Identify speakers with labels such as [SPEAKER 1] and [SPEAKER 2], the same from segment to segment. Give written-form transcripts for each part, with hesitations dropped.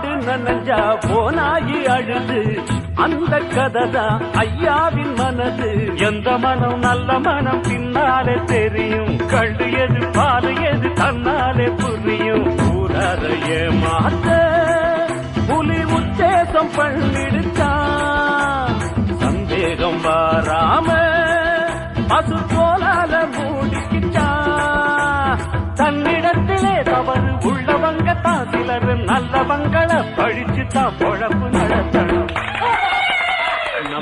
[SPEAKER 1] ஆடு நனஞ்சா போனாயி அழுது அந்த கதைதான் ஐயாவின் மனது. எந்த மனம் நல்ல மனம் பின்னாலே தெரியும், கண்டு எது பாலு எது தன்னாலே புரியும். ஊராத ஏமாத்த புலி உத்தேசம் பண்ணிடுச்சான், சந்தேகம் வராம பசு போலால மூடிக்கிட்டான். தன்னிடத்திலே தவறு உள்ளவங்க தான் சிலர் நல்லவங்களை பழிச்சுதான் பொழப்பு நடத்தணும்.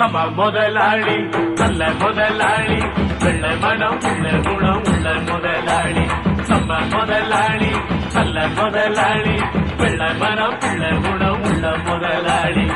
[SPEAKER 1] நம்ம முதலாளி நல்ல முதலாளி, வெள்ளை மனம் உள்ள குணம் உள்ள முதலாளி. நம்ம முதலாளி நல்ல முதலாளி, வெள்ளை மனம் உள்ள குணம் உள்ள முதலாளி.